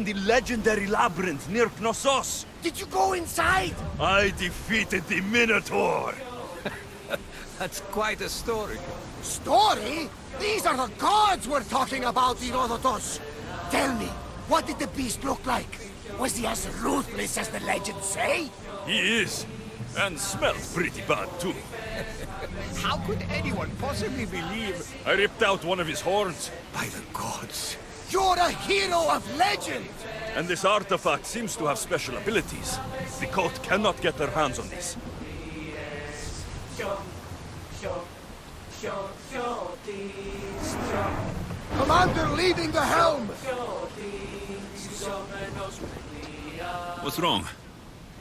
in the legendary labyrinth near Knossos. Did you go inside? I defeated the Minotaur. That's quite a story. Story? These are the gods we're talking about, Herodotus. Tell me, what did the beast look like? Was he as ruthless as the legends say? He is. And smells pretty bad, too. How could anyone possibly believe? I ripped out one of his horns. By the gods. You're a hero of legend! And this artifact seems to have special abilities. The cult cannot get their hands on this. Commander leading the helm! What's wrong?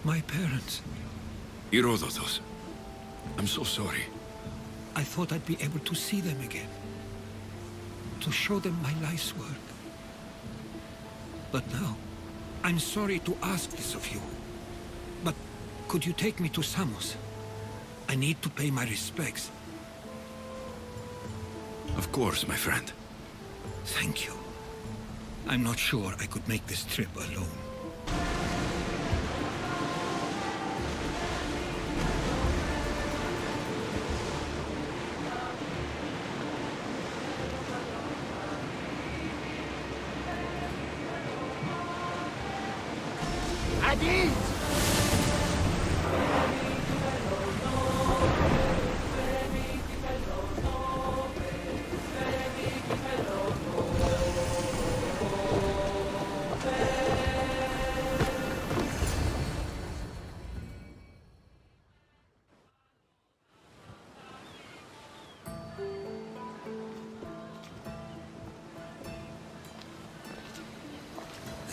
My parents. Herodotus. I'm so sorry. I thought I'd be able to see them again. To show them my life's work. But now, I'm sorry to ask this of you. But could you take me to Samos? I need to pay my respects. Of course, my friend. Thank you. I'm not sure I could make this trip alone. At ease!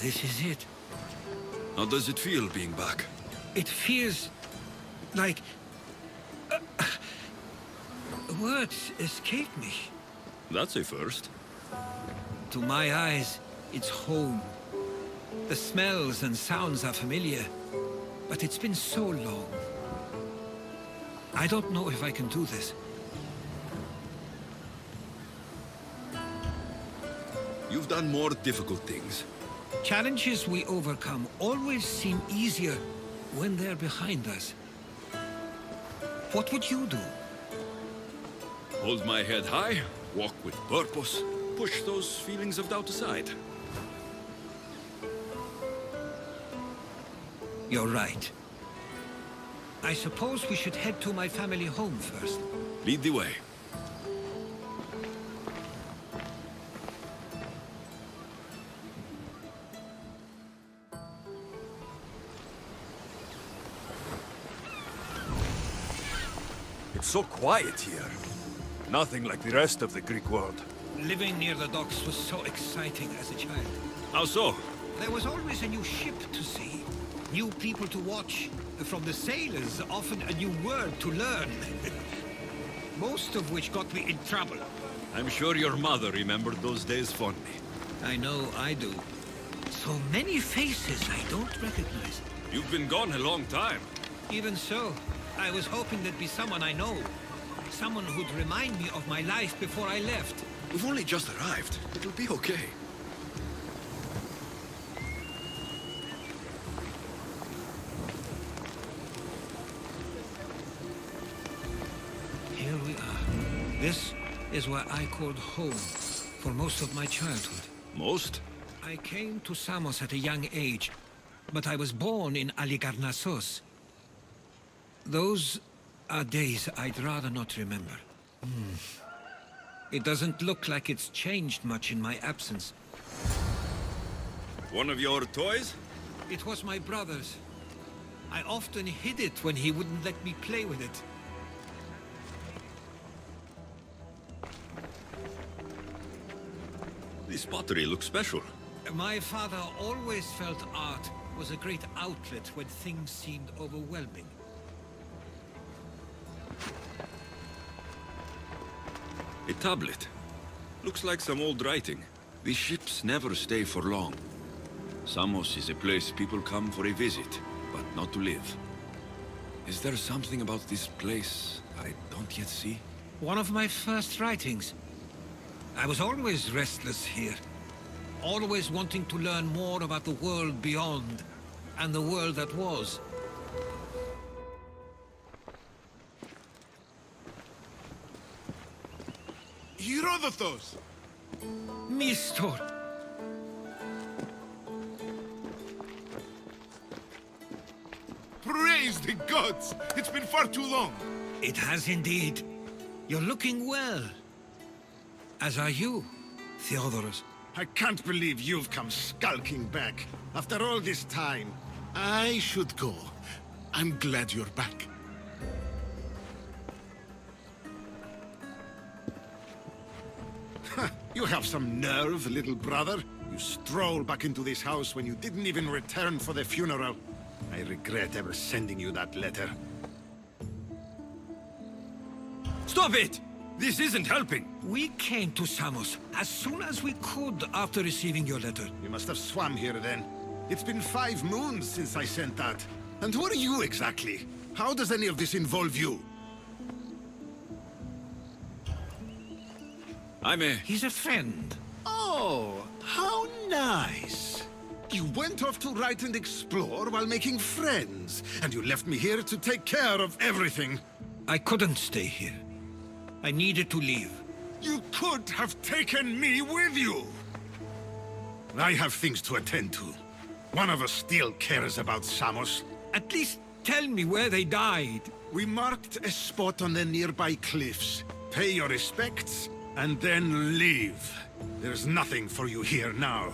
This is it. How does it feel being back? It feels like... words escape me. That's a first. To my eyes, it's home. The smells and sounds are familiar, but it's been so long. I don't know if I can do this. You've done more difficult things. Challenges we overcome always seem easier when they're behind us. What would you do? Hold my head high, walk with purpose, push those feelings of doubt aside. You're right. I suppose we should head to my family home first. Lead the way. It's so quiet here. Nothing like the rest of the Greek world. Living near the docks was so exciting as a child. How so? There was always a new ship to see, new people to watch. From the sailors, often a new word to learn. Most of which got me in trouble. I'm sure your mother remembered those days fondly. I know I do. So many faces I don't recognize. You've been gone a long time. Even so, I was hoping there'd be someone I know. Someone who'd remind me of my life before I left. We've only just arrived. It'll be okay. Here we are. This is where I called home for most of my childhood. Most? I came to Samos at a young age, but I was born in Aligarnassos. Those are days I'd rather not remember. It doesn't look like it's changed much in my absence. One of your toys? It was my brother's. I often hid it when he wouldn't let me play with it. This pottery looks special. My father always felt art was a great outlet when things seemed overwhelming. A tablet. Looks like some old writing. These ships never stay for long. Samos is a place people come for a visit, but not to live. Is there something about this place I don't yet see? One of my first writings. I was always restless here. always wanting to learn more about the world beyond, and the world that was. Herodotus! Mistor! Praise the gods! It's been far too long! It has indeed. You're looking well. As are you, Theodorus. I can't believe you've come skulking back. After all this time, I should go. I'm glad you're back. You have some nerve, little brother. You stroll back into this house when you didn't even return for the funeral. I regret ever sending you that letter. Stop it! This isn't helping! We came to Samos as soon as we could after receiving your letter. You must have swam here then. It's been 5 moons since I sent that. And who are you exactly? How does any of this involve you? He's a friend. Oh, how nice. You went off to write and explore while making friends, and you left me here to take care of everything. I couldn't stay here. I needed to leave. You could have taken me with you. I have things to attend to. One of us still cares about Samos. At least tell me where they died. We marked a spot on the nearby cliffs. Pay your respects, and then leave. There's nothing for you here now.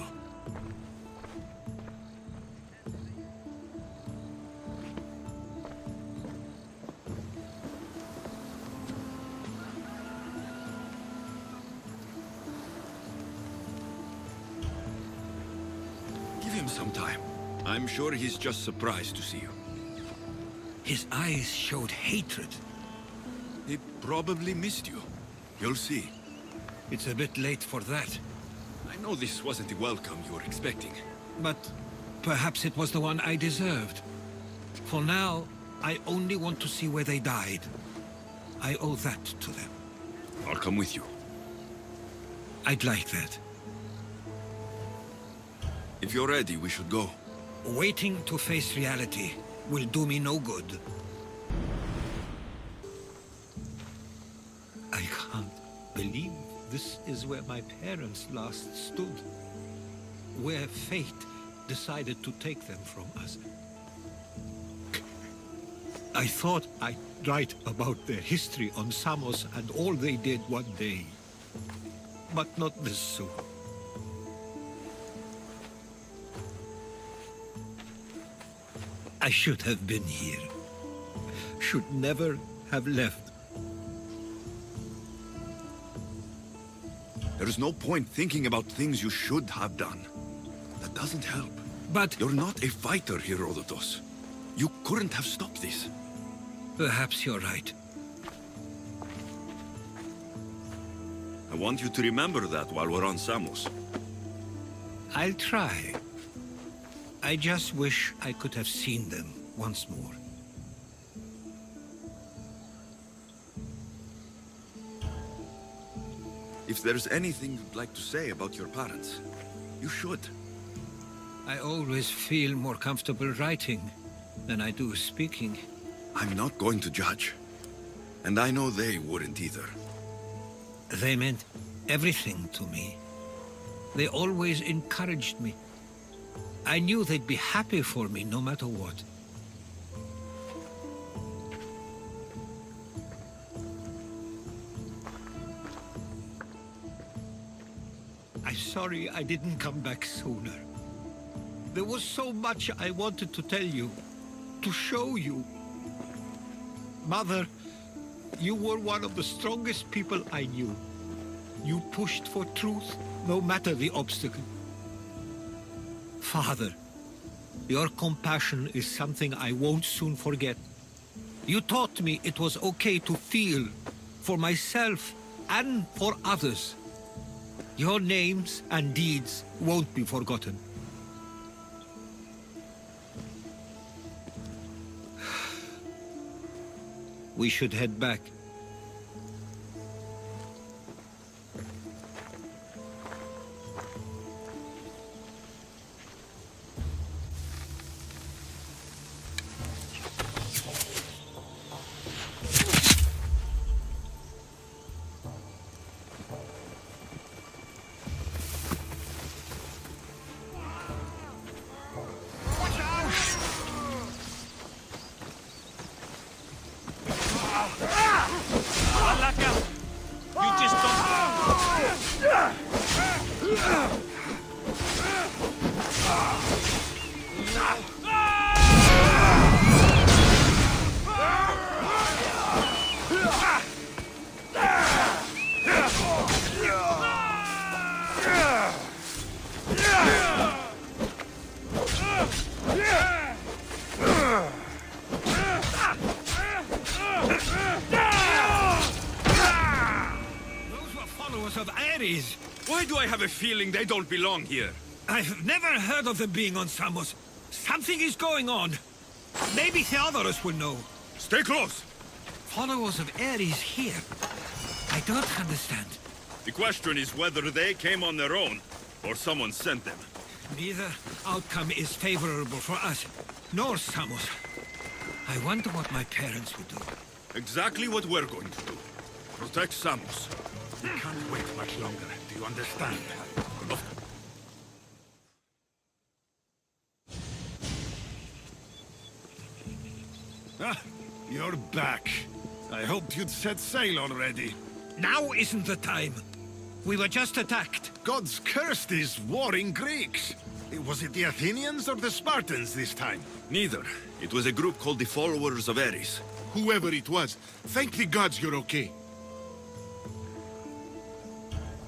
Give him some time. I'm sure he's just surprised to see you. His eyes showed hatred. He probably missed you. You'll see. It's a bit late for that. I know this wasn't the welcome you were expecting. But perhaps it was the one I deserved. For now, I only want to see where they died. I owe that to them. I'll come with you. I'd like that. If you're ready, we should go. Waiting to face reality will do me no good. I can't believe this is where my parents last stood. Where fate decided to take them from us. I thought I'd write about their history on Samos and all they did one day. But not this soon. I should have been here. Should never have left. There's no point thinking about things you should have done. That doesn't help. But You're not a fighter, Herodotus. You couldn't have stopped this. perhaps you're right. I want you to remember that while we're on Samos. I'll try. I just wish I could have seen them once more. If there's anything you'd like to say about your parents, you should. I always feel more comfortable writing than I do speaking. I'm not going to judge. And I know they wouldn't either. They meant everything to me. They always encouraged me. I knew they'd be happy for me no matter what. I'm sorry I didn't come back sooner. There was so much I wanted to tell you, to show you. Mother, you were one of the strongest people I knew. You pushed for truth, no matter the obstacle. Father, your compassion is something I won't soon forget. You taught me it was okay to feel, for myself and for others. Your names and deeds won't be forgotten. We should head back. Malaka! You just Those were followers of Ares. Why do I have a feeling they don't belong here? I've never heard of them being on Samos. Something is going on. Maybe Theodorus will know. Stay close! Followers of Ares here? I don't understand. The question is whether they came on their own, or someone sent them. Neither outcome is favorable for us, nor Samos. I wonder what my parents would do. Exactly what we're going to do. Protect Samos. We can't wait much longer. Do you understand? Ah, you're back. I hoped you'd set sail already. Now isn't the time. We were just attacked. God's cursed these warring Greeks. Was it the Athenians or the Spartans this time? Neither. It was a group called the Followers of Ares. Whoever it was, thank the gods you're okay.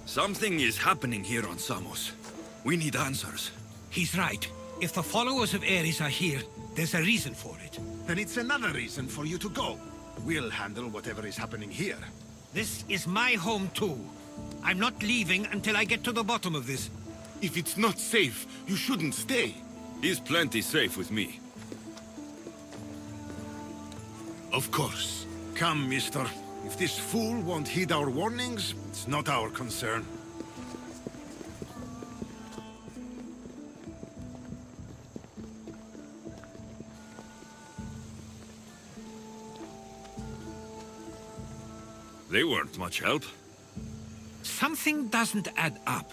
Something is happening here on Samos. We need answers. He's right. If the followers of Ares are here, there's a reason for it. Then it's another reason for you to go. We'll handle whatever is happening here. This is my home too. I'm not leaving until I get to the bottom of this. If it's not safe, you shouldn't stay. He's plenty safe with me. Of course. Come, mister. If this fool won't heed our warnings, it's not our concern. They weren't much help. Something doesn't add up.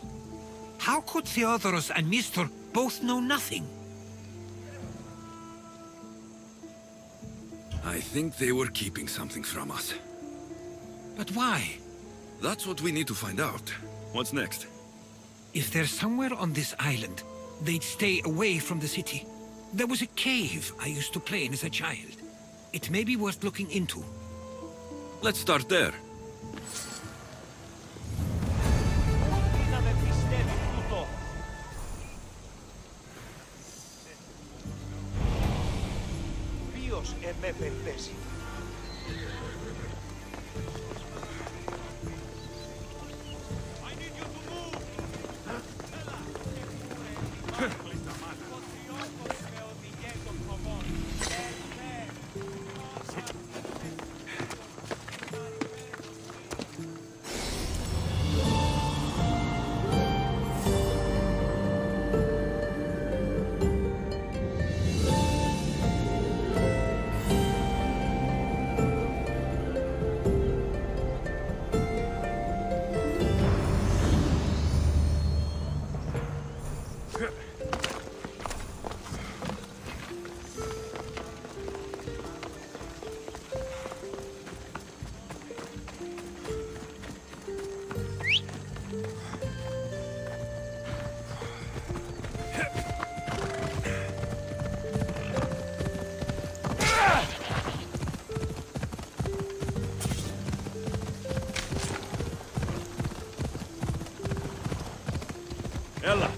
How could Theodorus and Mr. both know nothing? I think they were keeping something from us. But why? That's what we need to find out. What's next? If they're somewhere on this island, they'd stay away from the city. There was a cave I used to play in as a child. It may be worth looking into. Let's start there. να με πιστεύει τούτο. Ποιος εμέ περιπέσει. Ella!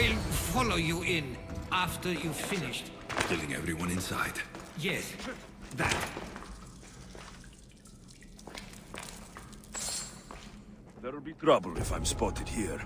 I'll follow you in after you've finished. Killing everyone inside. Yes, that. There'll be trouble if I'm spotted here.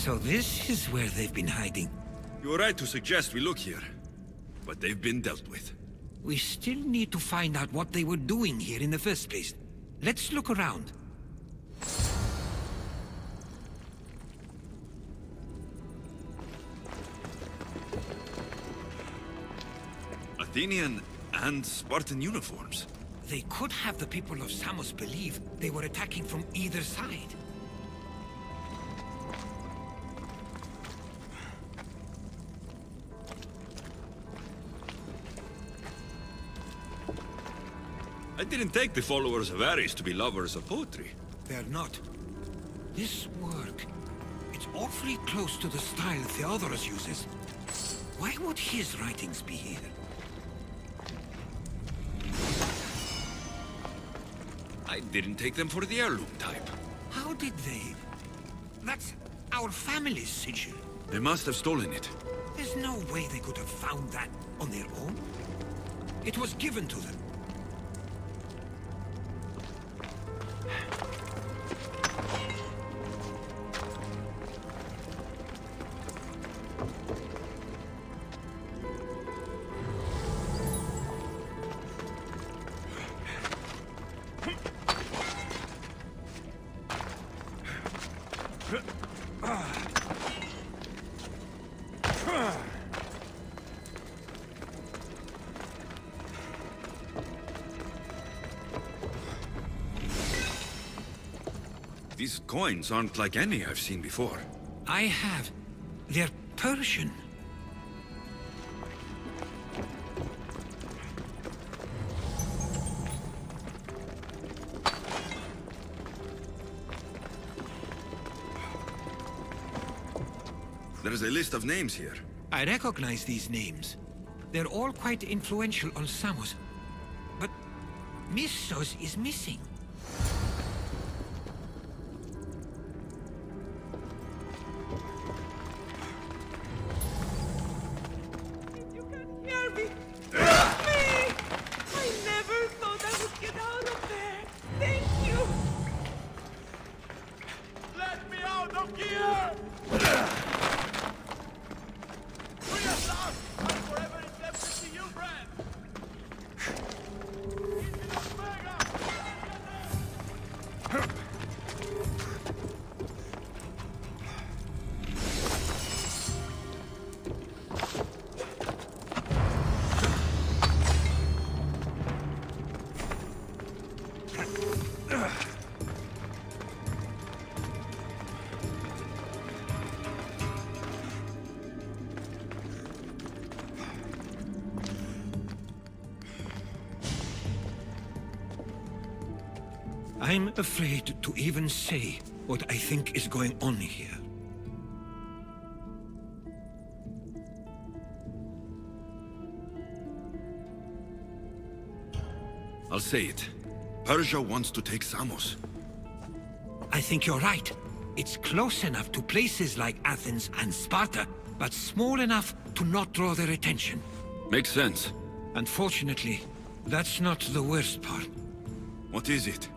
So this is where they've been hiding. You were right to suggest we look here. But they've been dealt with. We still need to find out what they were doing here in the first place. Let's look around. Athenian and Spartan uniforms. They could have the people of Samos believe they were attacking from either side. I didn't take the followers of Ares to be lovers of poetry. They're not. This work, it's awfully close to the style Theodorus uses. Why would his writings be here? I didn't take them for the heirloom type. How did they? That's our family's sigil. They must have stolen it. There's no way they could have found that on their own. It was given to them. These coins aren't like any I've seen before. I have. They're Persian. There's a list of names here. I recognize these names. They're all quite influential on Samos. But Missos is missing. I'm afraid to even say what I think is going on here. I'll say it. Persia wants to take Samos. I think you're right. It's close enough to places like Athens and Sparta, but small enough to not draw their attention. Makes sense. Unfortunately, that's not the worst part. What is it?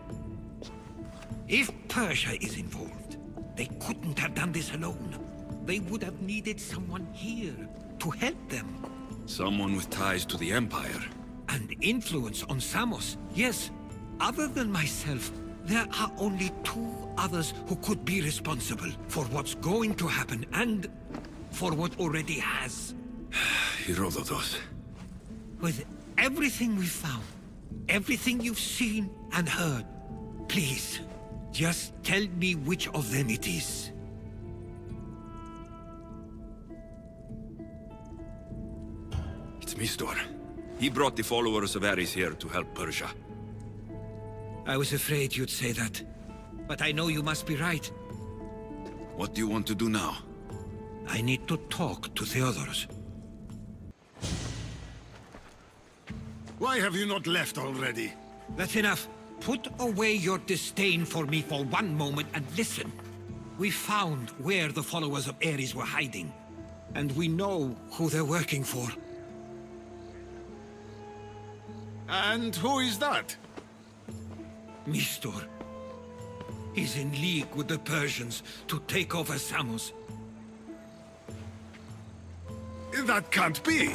If Persia is involved, they couldn't have done this alone. They would have needed someone here to help them. Someone with ties to the Empire. And influence on Samos, yes. Other than myself, there are only two others who could be responsible for what's going to happen and for what already has. Herodotus. With everything we've found, everything you've seen and heard, please, just tell me which of them it is. It's Mistor. He brought the followers of Ares here to help Persia. I was afraid you'd say that, but I know you must be right. What do you want to do now? I need to talk to Theodoros. Why have you not left already? That's enough. Put away your disdain for me for one moment and listen. We found where the followers of Ares were hiding, and we know who they're working for. And who is that? Mistor. He's in league with the Persians to take over Samos. That can't be.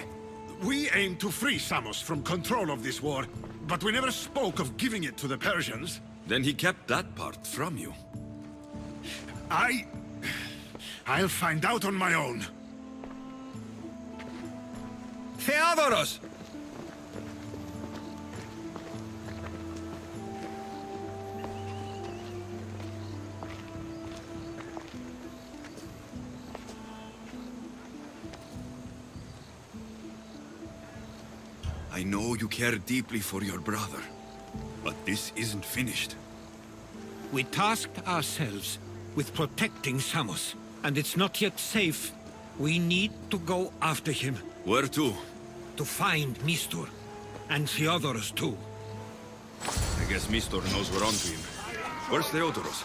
We aim to free Samos from control of this war, but we never spoke of giving it to the Persians. Then he kept that part from you. I'll find out on my own. Theodoros! I know you care deeply for your brother, but this isn't finished. We tasked ourselves with protecting Samos, and it's not yet safe. We need to go after him. Where to? To find Mistor. And Theodoros too. I guess Mistor knows we're onto him. Where's Theodoros?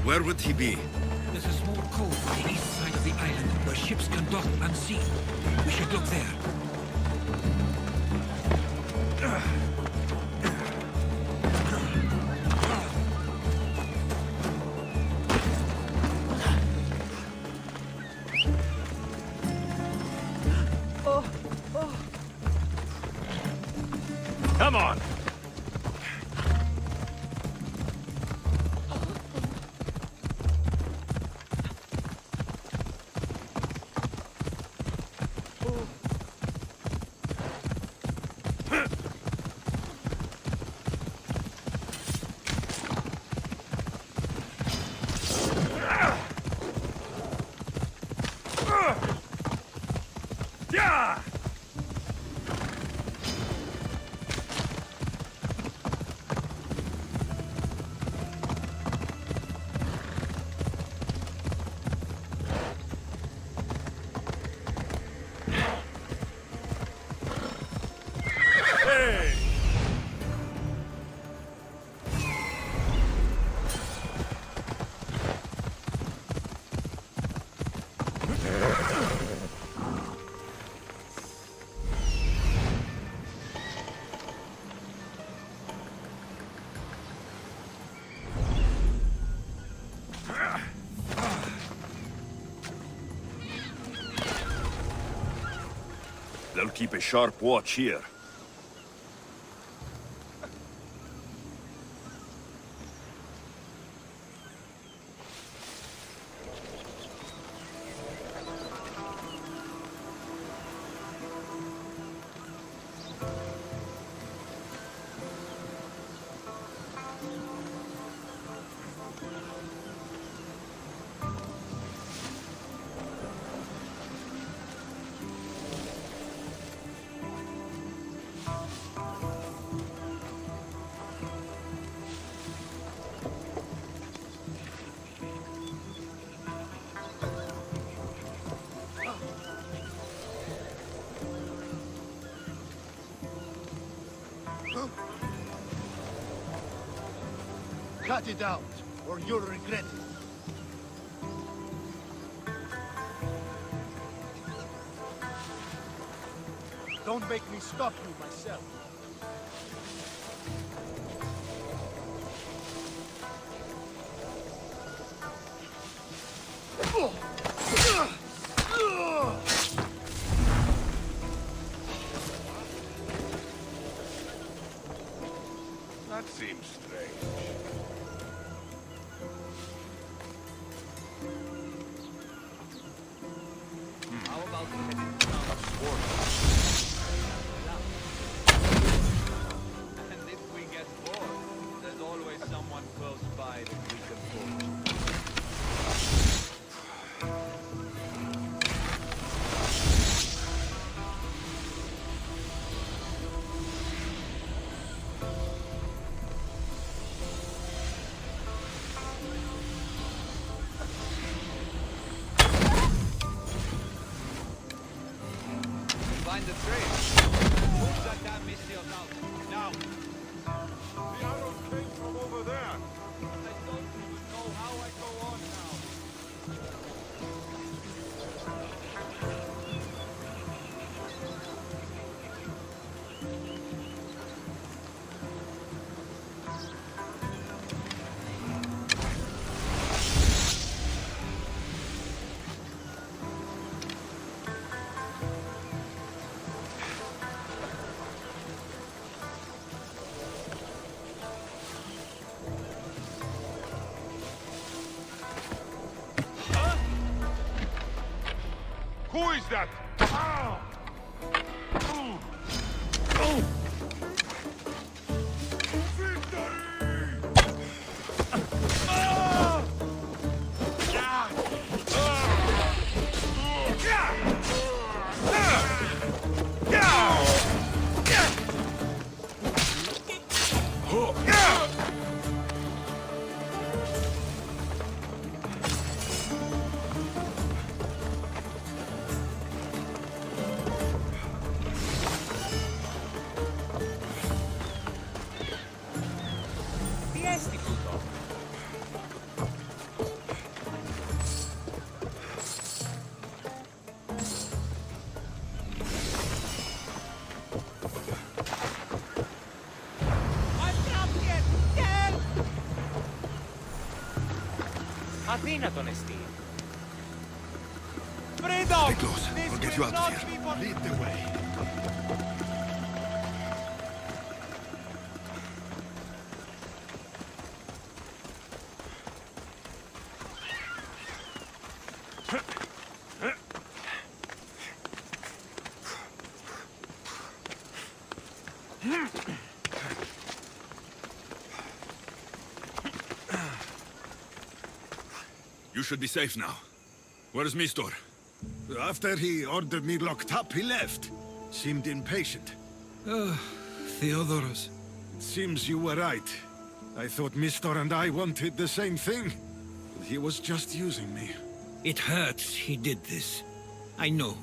Where would he be? There's a small cove on the east side of the island where ships can dock unseen. We should look there. Come on! Yeah! Hey! They'll keep a sharp watch here. Cut it out, or you'll regret it. Don't make me stop you myself. That seems strange. How about we head into town of Spartan? And if we get bored, there's always someone close by that we can pull. Find the train. Move that damn missiles out. Now. The arrows came from over there. I don't even know how I go on now. Who is that? Ah! Αδύνατον εστί. Freedom! Stay close. I'll get you out of here. Lead the way. You should be safe now. Where's Mistor? After he ordered me locked up, he left. Seemed impatient. Theodoros. It seems you were right. I thought Mistor and I wanted the same thing. He was just using me. It hurts he did this. I know.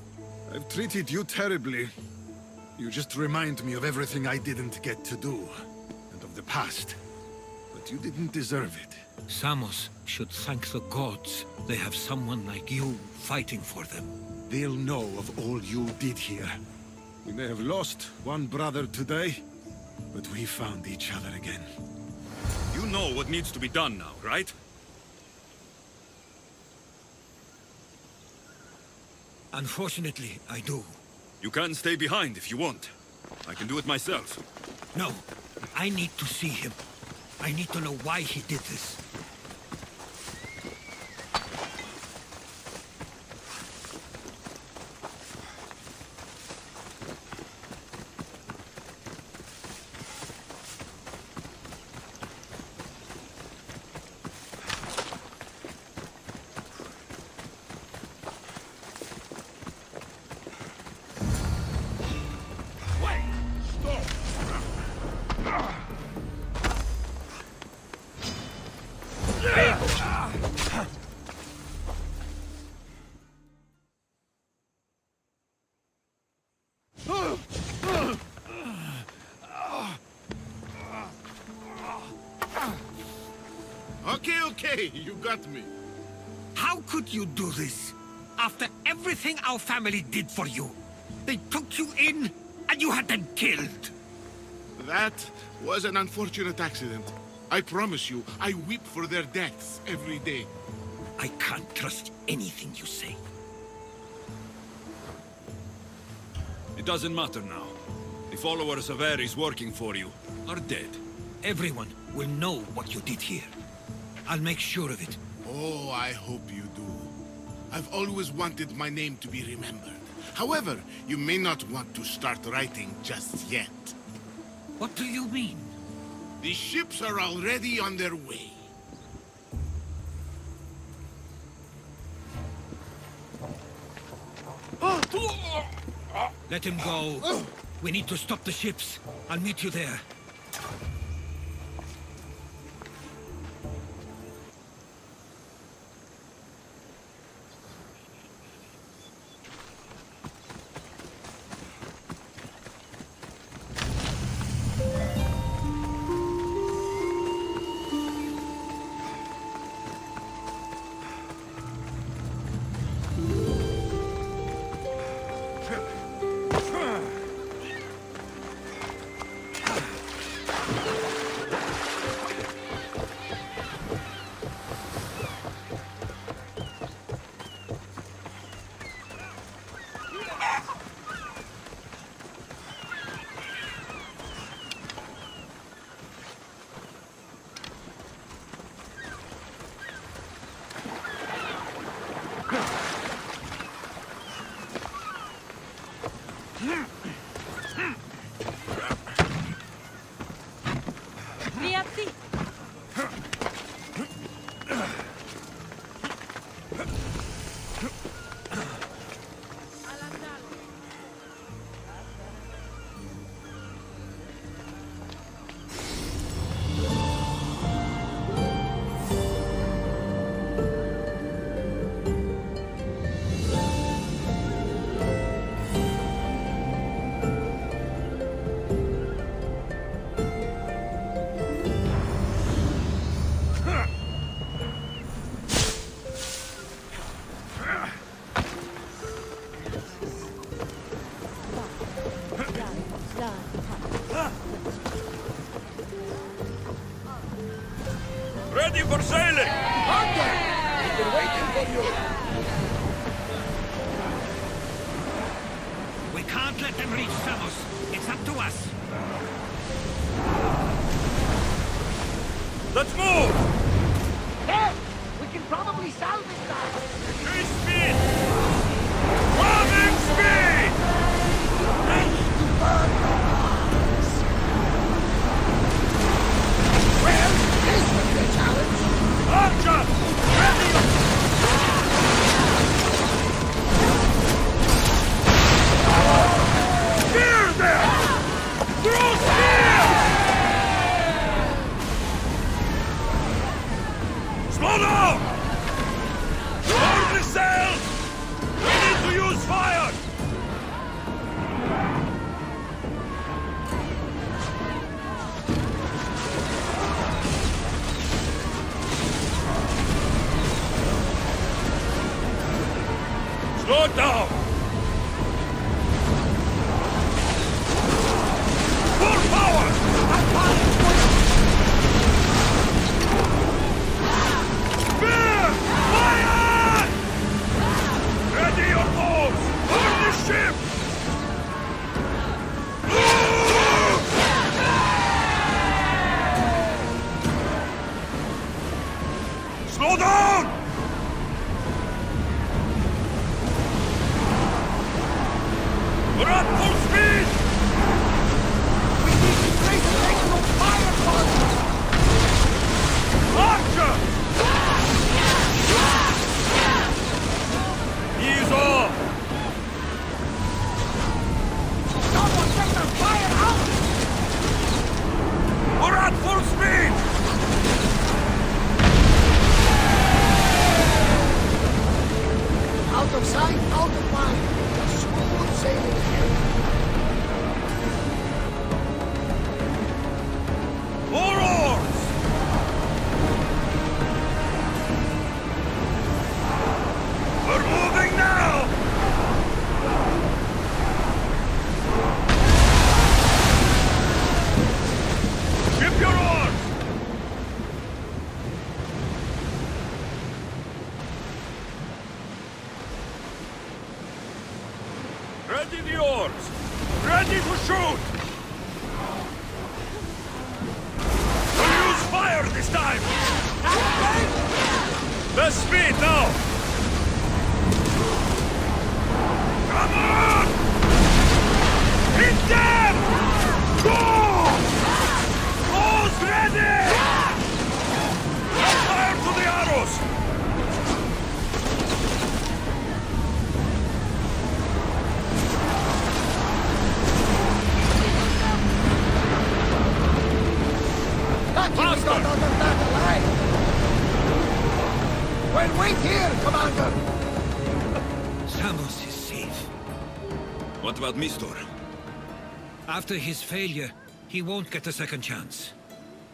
I've treated you terribly. You just remind me of everything I didn't get to do. And of the past. But you didn't deserve it. Samos should thank the gods. They have someone like you fighting for them. They'll know of all you did here. We may have lost one brother today, but we found each other again. You know what needs to be done now, right? Unfortunately, I do. You can stay behind if you want. I can do it myself. No, I need to see him. I need to know why he did this. Okay, you got me. How could you do this? After everything our family did for you. They took you in, and you had them killed. That was an unfortunate accident. I promise you, I weep for their deaths every day. I can't trust anything you say. It doesn't matter now. The followers of Ares working for you are dead. Everyone will know what you did here. I'll make sure of it. Oh, I hope you do. I've always wanted my name to be remembered. However, you may not want to start writing just yet. What do you mean? The ships are already on their way. Let him go. We need to stop the ships. I'll meet you there. Ready for sailing! Hunter! We've been waiting for you! We can't let them reach Samos. It's up to us. Let's move! Hey! We can probably salvage that! Increase speed! Bombing speed! Ready to burn the gods! Well, this will be a challenge! Archer! Ready! Spear them! Throw spear! Slow down! Lower the sails! We need to use fire! Slow it down! Full power! Spear! Fire! Ready your bows! Board the ship! We're at full speed! We need to place an extra fire point! Archer! Ease off! Someone get their fire out! We're at full speed! Out of sight, out of mind. Just smooth sailing ahead. More oars! We're moving now! Ship your oars! Ready the oars! Ready to shoot! We'll use fire this time! Best speed now! Come on! Hit them! Go! Bows ready! Fire to the arrows! Lucky we got out of that alive! Well, wait here, Commander! Samos is safe. What about Mistor? After his failure, he won't get a second chance.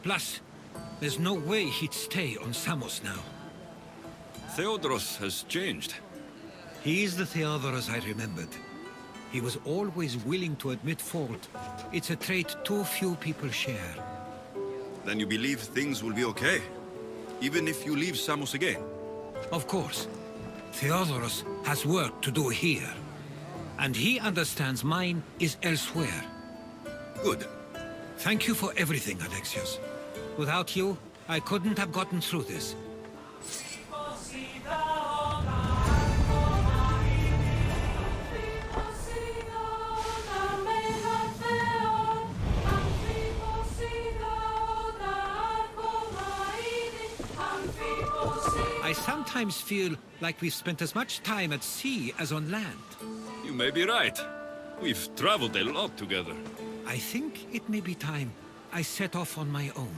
Plus, there's no way he'd stay on Samos now. Theodoros has changed. He is the Theodoros I remembered. He was always willing to admit fault. It's a trait too few people share. Then you believe things will be okay? Even if you leave Samos again? Of course. Theodoros has work to do here. And he understands mine is elsewhere. Good. Thank you for everything, Alexios. Without you, I couldn't have gotten through this. I sometimes feel like we've spent as much time at sea as on land. You may be right. We've traveled a lot together. I think it may be time I set off on my own.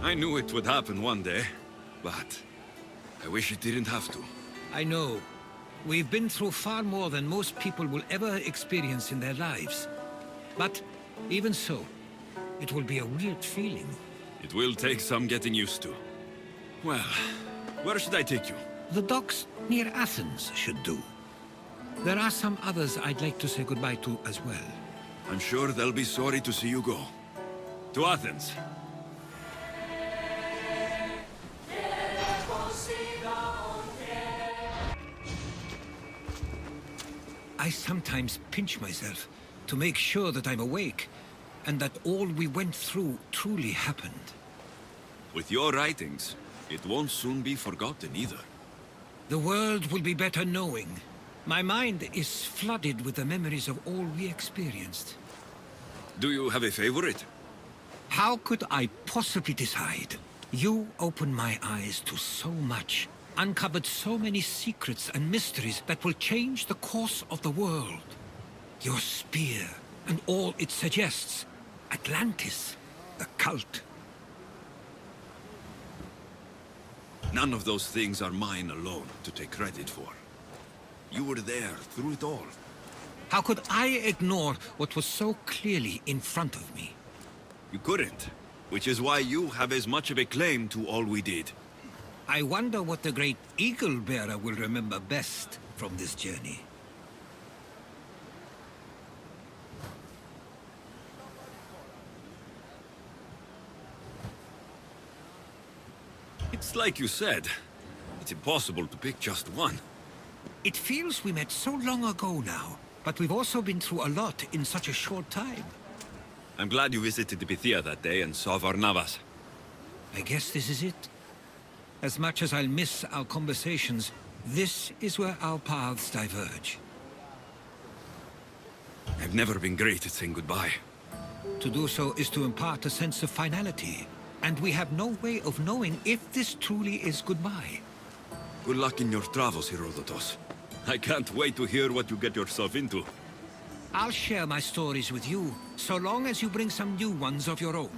I knew it would happen one day, but I wish it didn't have to. I know. We've been through far more than most people will ever experience in their lives. But even so, it will be a weird feeling. It will take some getting used to. Well, where should I take you? The docks near Athens should do. There are some others I'd like to say goodbye to as well. I'm sure they'll be sorry to see you go. To Athens. I sometimes pinch myself to make sure that I'm awake and that all we went through truly happened. With your writings, it won't soon be forgotten either. The world will be better knowing. My mind is flooded with the memories of all we experienced. Do you have a favorite? How could I possibly decide? You opened my eyes to so much, uncovered so many secrets and mysteries that will change the course of the world. Your spear and all it suggests. Atlantis, the cult. None of those things are mine alone to take credit for. You were there through it all. How could I ignore what was so clearly in front of me? You couldn't, which is why you have as much of a claim to all we did. I wonder what the great Eagle Bearer will remember best from this journey. It's like you said. It's impossible to pick just one. It feels we met so long ago now, but we've also been through a lot in such a short time. I'm glad you visited Bithia that day and saw Varnavas. I guess this is it. As much as I'll miss our conversations, This is where our paths diverge. I've never been great at saying goodbye. To do so is to impart a sense of finality, and we have no way of knowing if this truly is goodbye. Good luck in your travels, Herodotus. I can't wait to hear what you get yourself into. I'll share my stories with you, so long as you bring some new ones of your own.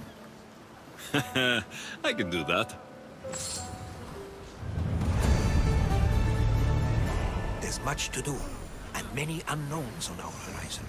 I can do that. There's much to do, and many unknowns on our horizon.